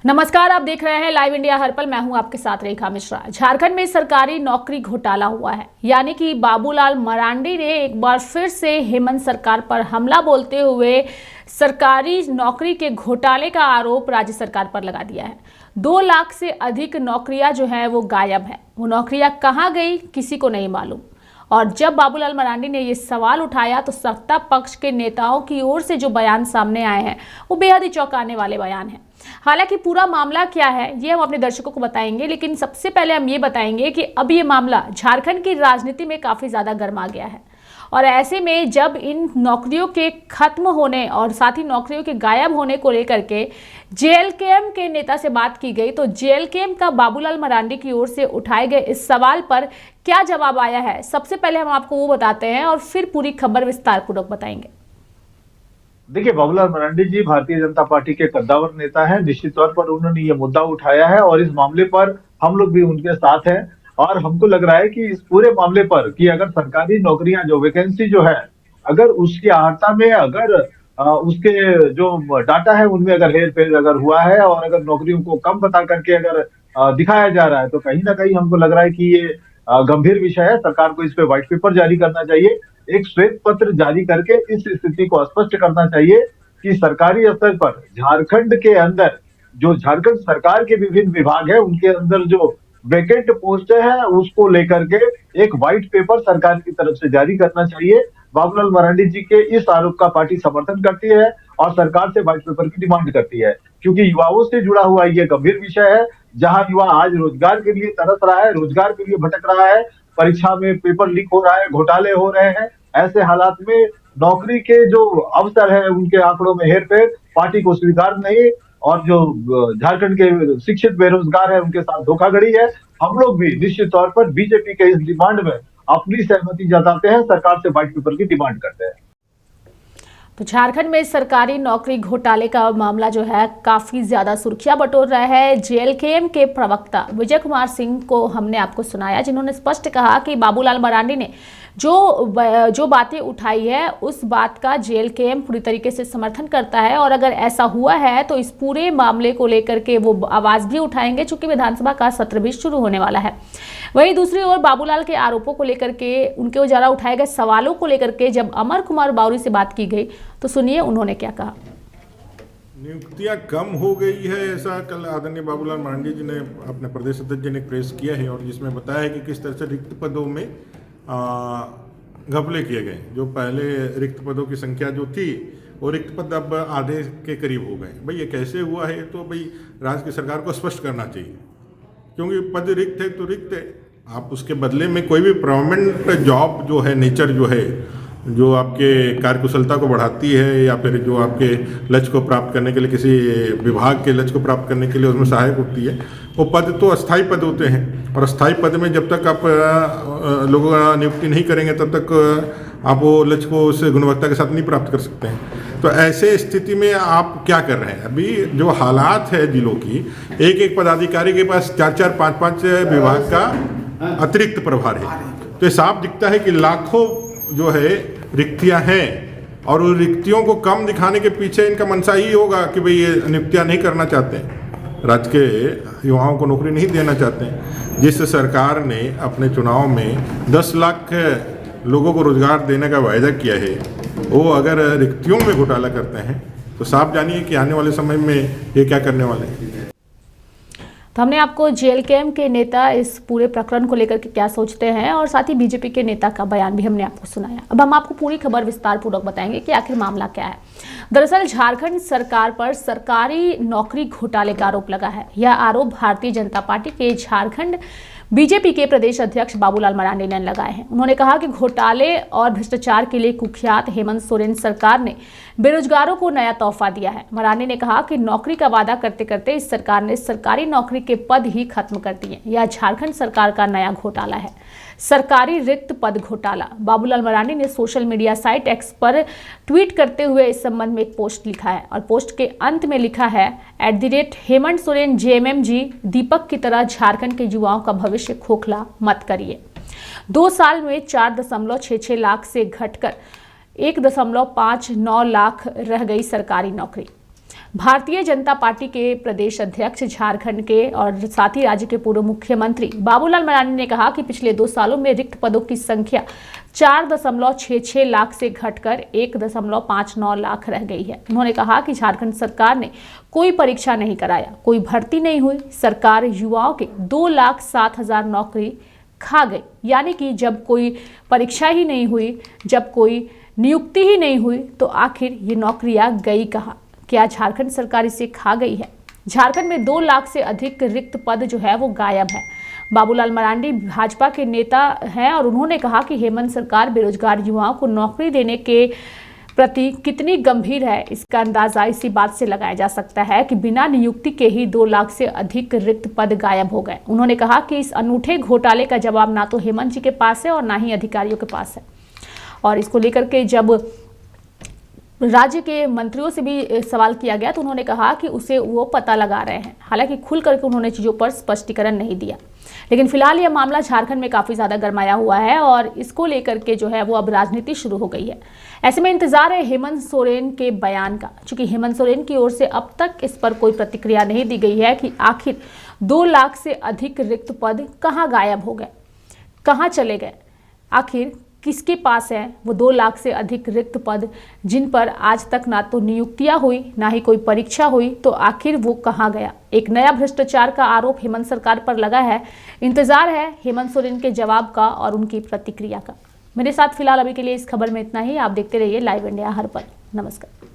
नमस्कार, आप देख रहे हैं लाइव इंडिया हर पल। मैं हूं आपके साथ रेखा मिश्रा। झारखंड में सरकारी नौकरी घोटाला हुआ है, यानी कि बाबूलाल मरांडी ने एक बार फिर से हेमंत सरकार पर हमला बोलते हुए सरकारी नौकरी के घोटाले का आरोप राज्य सरकार पर लगा दिया है। 2 लाख से अधिक नौकरियां जो है वो गायब है। वो नौकरियां कहां गई किसी को नहीं मालूम। और जब बाबूलाल मरांडी ने ये सवाल उठाया तो सत्ता पक्ष के नेताओं की ओर से जो बयान सामने आए हैं वो बेहद ही चौंकाने वाले बयान हैं। हालांकि पूरा मामला क्या है ये हम अपने दर्शकों को बताएंगे, लेकिन सबसे पहले हम ये बताएंगे कि अब ये मामला झारखंड की राजनीति में काफी ज्यादा गर्मा गया है। और ऐसे में जब इन नौकरियों के खत्म होने और साथ ही नौकरियों के गायब होने को लेकर के जेएलकेएम के नेता से बात की गई तो जेएलकेएम का बाबूलाल मरांडी की ओर से उठाए गए इस सवाल पर क्या जवाब आया है, सबसे पहले हम आपको वो बताते हैं और फिर पूरी खबर विस्तार पूर्वक बताएंगे। देखिए, बाबूलाल मरांडी जी भारतीय जनता पार्टी के कद्दावर नेता हैं। निश्चित तौर पर उन्होंने ये मुद्दा उठाया है और इस मामले पर हम लोग भी उनके साथ हैं। और हमको लग रहा है कि इस पूरे मामले पर कि अगर सरकारी नौकरियां जो वैकेंसी जो है, अगर उसकी आहर्ता में अगर उसके जो डाटा है उनमें अगर हेर फेर अगर हुआ है और अगर नौकरियों को कम बता करके अगर दिखाया जा रहा है तो कहीं ना कहीं हमको लग रहा है कि ये गंभीर विषय है। सरकार को इस पे व्हाइट पेपर जारी करना चाहिए, एक श्वेत पत्र जारी करके इस स्थिति को स्पष्ट करना चाहिए कि सरकारी स्तर पर झारखंड के अंदर जो झारखंड सरकार के विभिन्न विभाग है उनके अंदर जो वैकेंट पोस्ट है उसको लेकर के एक व्हाइट पेपर सरकार की तरफ से जारी करना चाहिए। बाबूलाल मरांडी जी के इस आरोप का पार्टी समर्थन करती है और सरकार से व्हाइट पेपर की डिमांड करती है, क्योंकि युवाओं से जुड़ा हुआ ये गंभीर विषय है। जहां युवा आज रोजगार के लिए तरस रहा है, रोजगार के लिए भटक रहा है, परीक्षा में पेपर लीक हो रहा है, घोटाले हो रहे हैं, ऐसे हालात में नौकरी के जो अवसर है उनके आंकड़ों में हेरफेर पार्टी को स्वीकार नहीं और जो झारखंड के शिक्षित बेरोजगार है उनके साथ धोखाधड़ी है। हम लोग भी निश्चित तौर पर बीजेपी के इस डिमांड में अपनी सहमति जताते हैं, सरकार से व्हाइट पेपर की डिमांड करते हैं। तो झारखंड में सरकारी नौकरी घोटाले का मामला जो है काफी ज्यादा सुर्खियां बटोर रहा है। जेएलकेएम के प्रवक्ता विजय कुमार सिंह को हमने आपको सुनाया, जिन्होंने स्पष्ट कहा कि बाबूलाल मरांडी ने जो बातें उठाई है उस बात का जेएलकेएम पूरी तरीके से समर्थन करता है और अगर ऐसा हुआ है तो इस पूरे मामले को लेकर के वो आवाज भी उठाएंगे, चूंकि विधानसभा का सत्र भी शुरू होने वाला है। वहीं दूसरी ओर बाबूलाल के आरोपों को लेकर के, उनके द्वारा उठाए गए सवालों को लेकर के जब अमर कुमार बावरी से बात की गई तो सुनिए उन्होंने क्या कहा। नियुक्तियां कम हो गई है, ऐसा कल आदरणीय बाबूलाल मरांडी जी ने अपने प्रदेश अध्यक्ष जी ने प्रेस किया है और जिसमें बताया है कि किस तरह से रिक्त पदों में घपले किए गए। जो पहले रिक्त पदों की संख्या जो थी वो रिक्त पद अब आधे के करीब हो गए। भाई ये कैसे हुआ है तो भाई राज्य की सरकार को स्पष्ट करना चाहिए, क्योंकि पद रिक्त है तो रिक्त है। आप उसके बदले में कोई भी परमानेंट जॉब जो है, नेचर जो है, जो आपके कार्यकुशलता को बढ़ाती है या फिर जो आपके लक्ष्य को प्राप्त करने के लिए, किसी विभाग के लक्ष्य को प्राप्त करने के लिए उसमें सहायक होती है, वो पद तो अस्थायी पद होते हैं। और अस्थायी पद में जब तक आप लोगों का नियुक्ति नहीं करेंगे तब तक आप वो लक्ष्य को उस गुणवत्ता के साथ नहीं प्राप्त कर सकते हैं। तो ऐसे स्थिति में आप क्या कर रहे हैं? अभी जो हालात है जिलों की, एक एक पदाधिकारी के पास 4-4, 5-5 विभाग का अतिरिक्त प्रभार है। तो साफ दिखता है कि लाखों जो है रिक्तियां हैं और उन रिक्तियों को कम दिखाने के पीछे इनका मंशा ही होगा कि भाई ये नियुक्तियां नहीं करना चाहते हैं, राज्य के युवाओं को नौकरी नहीं देना चाहते हैं। जिस सरकार ने अपने चुनाव में 10 लाख लोगों को रोजगार देने का वायदा किया है, वो अगर रिक्तियों में घोटाला करते हैं तो साफ जानिए कि आने वाले समय में ये क्या करने वाले हैं। तो हमने आपको जेएलकेएम के नेता इस पूरे प्रकरण को लेकर के क्या सोचते हैं और साथ ही बीजेपी के नेता का बयान भी हमने आपको सुनाया। अब हम आपको पूरी खबर विस्तार पूर्वक बताएंगे कि आखिर मामला क्या है। दरअसल झारखंड सरकार पर सरकारी नौकरी घोटाले का आरोप लगा है। यह आरोप भारतीय जनता पार्टी के झारखंड बीजेपी के प्रदेश अध्यक्ष बाबूलाल मरांडी ने लगाए हैं। उन्होंने कहा कि घोटाले और भ्रष्टाचार के लिए कुख्यात हेमंत सोरेन सरकार ने बेरोजगारों को नया तोहफा दिया है। मरांडी ने कहा कि नौकरी का वादा करते करते इस सरकार ने सरकारी नौकरी के पद ही खत्म कर दिए। यह झारखंड सरकार का नया घोटाला है, सरकारी रिक्त पद घोटाला। बाबूलाल मरांडी ने सोशल मीडिया साइट एक्स पर ट्वीट करते हुए इस संबंध में एक पोस्ट लिखा है और पोस्ट के अंत में लिखा है @हेमंत सोरेन जेएमएम जी, दीपक की तरह झारखंड के युवाओं का भविष्य खोखला मत करिए। 2 साल में 4.66 लाख से घटकर 1.59 लाख रह गई सरकारी नौकरी। भारतीय जनता पार्टी के प्रदेश अध्यक्ष झारखंड के और साथ ही राज्य के पूर्व मुख्यमंत्री बाबूलाल मरांडी ने कहा कि पिछले 2 सालों में रिक्त पदों की संख्या 4.66 लाख से घटकर 1.59 लाख रह गई है। उन्होंने कहा कि झारखंड सरकार ने कोई परीक्षा नहीं कराया, कोई भर्ती नहीं हुई, सरकार युवाओं के 2,07,000 नौकरी खा गई। यानी कि जब कोई परीक्षा ही नहीं हुई, जब कोई नियुक्ति ही नहीं हुई, तो आखिर ये नौकरियां गई कहाँ? क्या झारखंड सरकार इसे खा गई है? झारखंड में 2 लाख से अधिक रिक्त पद जो है वो गायब है। बाबूलाल मरांडी भाजपा के नेता हैं और उन्होंने कहा कि हेमंत सरकार बेरोजगार युवाओं को नौकरी देने के प्रति कितनी गंभीर है, इसका अंदाजा इसी बात से लगाया जा सकता है कि बिना नियुक्ति के ही 2 लाख से अधिक रिक्त पद गायब हो गए। उन्होंने कहा कि इस अनूठे घोटाले का जवाब ना तो हेमंत जी के पास है और ना ही अधिकारियों के पास है। और इसको लेकर के जब राज्य के मंत्रियों से भी सवाल किया गया तो उन्होंने कहा कि उसे वो पता लगा रहे हैं। हालांकि खुल करके उन्होंने चीज़ों पर स्पष्टीकरण नहीं दिया, लेकिन फिलहाल यह मामला झारखंड में काफ़ी ज़्यादा गरमाया हुआ है और इसको लेकर के जो है वो अब राजनीति शुरू हो गई है। ऐसे में इंतजार है हेमंत सोरेन के बयान का, क्योंकि हेमंत सोरेन की ओर से अब तक इस पर कोई प्रतिक्रिया नहीं दी गई है कि आखिर 2 लाख से अधिक रिक्त पद कहाँ गायब हो गए, कहाँ चले गए, आखिर किसके पास है वो 2 लाख से अधिक रिक्त पद जिन पर आज तक ना तो नियुक्तियां हुई ना ही कोई परीक्षा हुई, तो आखिर वो कहाँ गया। एक नया भ्रष्टाचार का आरोप हेमंत सरकार पर लगा है। इंतजार है हेमंत सोरेन के जवाब का और उनकी प्रतिक्रिया का। मेरे साथ फिलहाल अभी के लिए इस खबर में इतना ही। आप देखते रहिए लाइव इंडिया हर पल। नमस्कार।